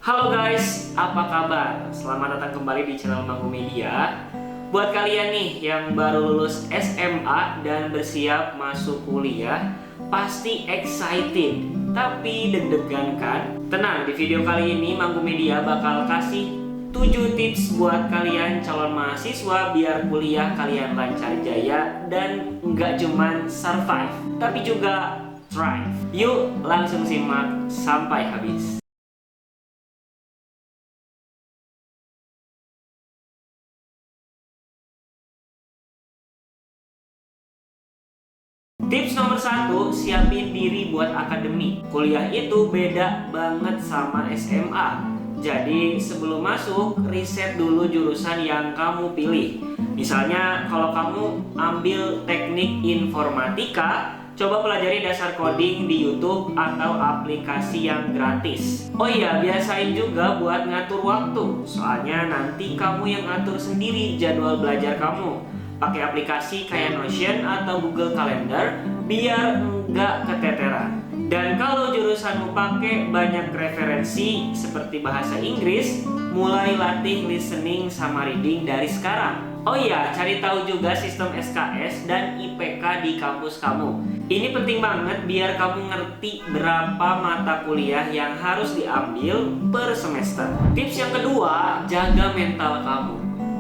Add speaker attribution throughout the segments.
Speaker 1: Halo guys, apa kabar? Selamat datang kembali di channel Manggu Media. Buat kalian nih yang baru lulus SMA dan bersiap masuk kuliah, pasti excited, tapi deg-degan kan? Tenang, di video kali ini Manggu Media bakal kasih 7 tips buat kalian calon mahasiswa biar kuliah kalian lancar jaya dan nggak cuman survive, tapi juga thrive. Yuk langsung simak sampai habis. Tips nomor 1, siapin diri buat akademik. Kuliah itu beda banget sama SMA. Jadi sebelum masuk, riset dulu jurusan yang kamu pilih. Misalnya kalau kamu ambil teknik informatika, coba pelajari dasar coding di YouTube atau aplikasi yang gratis. Oh iya, biasain juga buat ngatur waktu. Soalnya nanti kamu yang atur sendiri jadwal belajar kamu. Pakai aplikasi kayak Notion atau Google Calendar biar nggak keteteran. Dan kalau jurusanmu pakai banyak referensi seperti bahasa Inggris, mulai latih listening sama reading dari sekarang. Oh iya, cari tahu juga sistem SKS dan IPK di kampus kamu. Ini penting banget biar kamu ngerti berapa mata kuliah yang harus diambil per semester. Tips yang kedua, jaga mental kamu.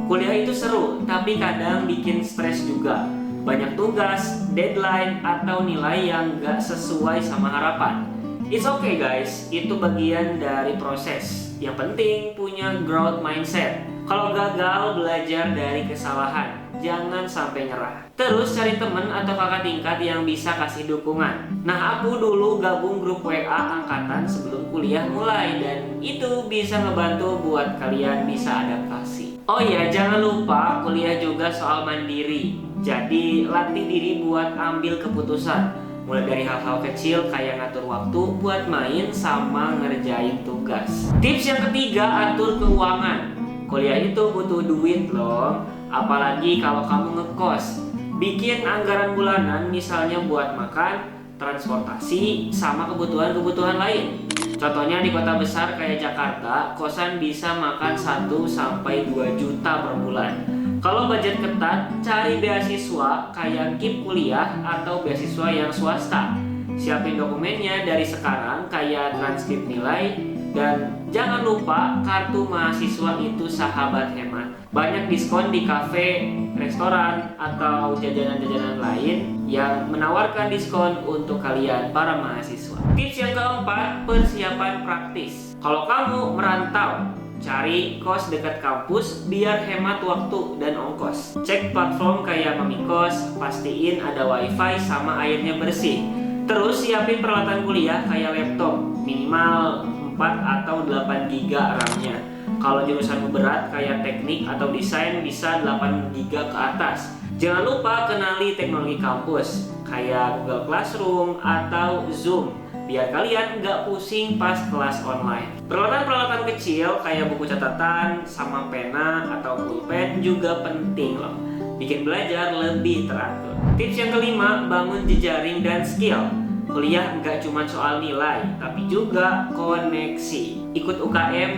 Speaker 1: Kuliah itu seru, tapi kadang bikin stres juga. Banyak tugas, deadline, atau nilai yang gak sesuai sama harapan. It's okay guys, itu bagian dari proses. Yang penting punya growth mindset. Kalau gagal, belajar dari kesalahan. Jangan sampai nyerah. Terus cari temen atau kakak tingkat yang bisa kasih dukungan. Nah, aku dulu gabung grup WA angkatan sebelum kuliah mulai, dan itu bisa ngebantu buat kalian bisa adaptasi. Oh iya, jangan lupa kuliah juga soal mandiri. Jadi latih diri buat ambil keputusan. Mulai dari hal-hal kecil kayak ngatur waktu buat main sama ngerjain tugas. Tips yang ketiga, atur keuangan. Kuliah itu butuh duit loh. Apalagi kalau kamu ngekos. Bikin anggaran bulanan misalnya buat makan, transportasi, sama kebutuhan-kebutuhan lain. Contohnya di kota besar kayak Jakarta, kosan bisa makan 1-2 juta per bulan. Kalau budget ketat, cari beasiswa kayak KIP kuliah atau beasiswa yang swasta. Siapin dokumennya dari sekarang kayak transkrip nilai, dan jangan lupa kartu mahasiswa itu sahabat hemat. Banyak diskon di kafe, restoran, atau jajanan-jajanan lain yang menawarkan diskon untuk kalian para mahasiswa. Tips yang keempat, persiapan praktis. Kalau kamu merantau, cari kos dekat kampus biar hemat waktu dan ongkos. Cek platform kayak Mamikos, pastiin ada wifi sama airnya bersih. Terus siapin peralatan kuliah kayak laptop, minimal 4 atau 8 GB RAM-nya. Kalau jurusanmu berat kayak teknik atau desain bisa 8 GB ke atas. Jangan lupa kenali teknologi kampus kayak Google Classroom atau Zoom biar kalian nggak pusing pas kelas online. Peralatan-peralatan kecil kayak buku catatan sama pena atau pulpen juga penting loh. Bikin belajar lebih teratur. Tips yang kelima, bangun jejaring dan skill. Kuliah nggak cuma soal nilai, tapi juga koneksi. Ikut UKM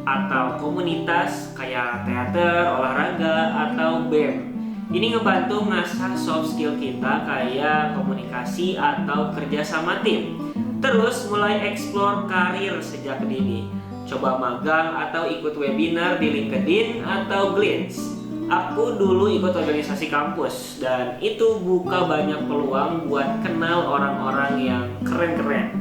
Speaker 1: atau komunitas kayak teater, olahraga, atau BEM. Ini ngebantu ngasah soft skill kita kayak komunikasi atau kerja sama tim. Terus mulai explore karir sejak dini. Coba magang atau ikut webinar di LinkedIn atau Glints. Aku dulu ikut organisasi kampus dan itu buka banyak peluang buat kenal orang-orang yang keren-keren.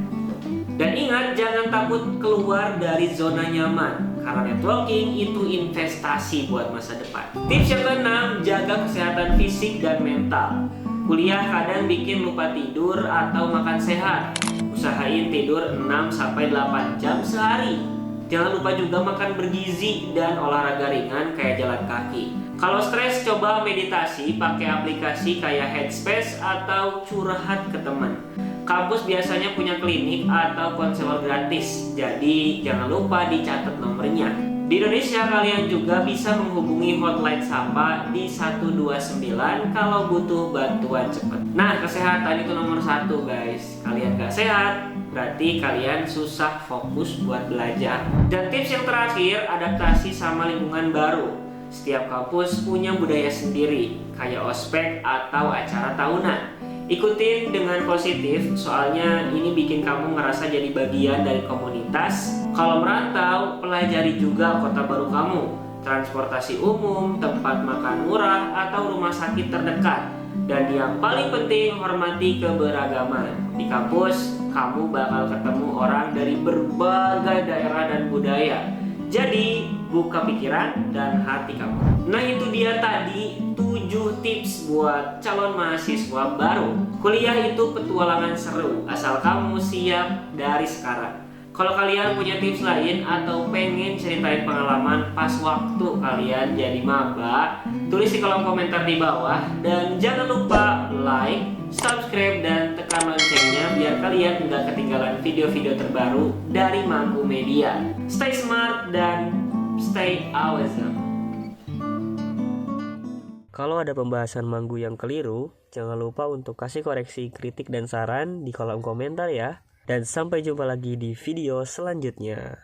Speaker 1: Dan ingat, jangan takut keluar dari zona nyaman, karena networking itu investasi buat masa depan. Tips yang keenam, jaga kesehatan fisik dan mental. Kuliah kadang bikin lupa tidur atau makan sehat. Usahain tidur 6-8 jam sehari. Jangan lupa juga makan bergizi dan olahraga ringan kayak jalan kaki. Kalau stres, coba meditasi pakai aplikasi kayak Headspace atau curhat ke teman. Kampus biasanya punya klinik atau konselor gratis, jadi jangan lupa dicatat nomornya. Di Indonesia kalian juga bisa menghubungi hotline SAPA di 129 kalau butuh bantuan cepat. Nah, kesehatan itu nomor 1 guys. Kalian gak sehat, berarti kalian susah fokus buat belajar. Dan tips yang terakhir, adaptasi sama lingkungan baru. Setiap kampus punya budaya sendiri, kayak ospek atau acara tahunan. Ikutin dengan positif, soalnya ini bikin kamu ngerasa jadi bagian dari komunitas. Kalau merantau, pelajari juga kota baru kamu, transportasi umum, tempat makan murah, atau rumah sakit terdekat. Dan yang paling penting, hormati keberagaman. Di kampus, kamu bakal ketemu orang dari berbagai daerah dan budaya. Jadi, buka pikiran dan hati kamu. Nah, itu dia tadi 7 tips buat calon mahasiswa baru. Kuliah itu petualangan seru, asal kamu siap dari sekarang. Kalau kalian punya tips lain atau pengen ceritain pengalaman pas waktu kalian jadi maba, tulis di kolom komentar di bawah. Dan jangan lupa like, subscribe, dan tekan loncengnya biar kalian nggak ketinggalan video-video terbaru dari Mangku Media. Stay smart dan stay awesome.
Speaker 2: Kalau ada pembahasan Manggu yang keliru, jangan lupa untuk kasih koreksi, kritik, dan saran di kolom komentar ya. Dan sampai jumpa lagi di video selanjutnya.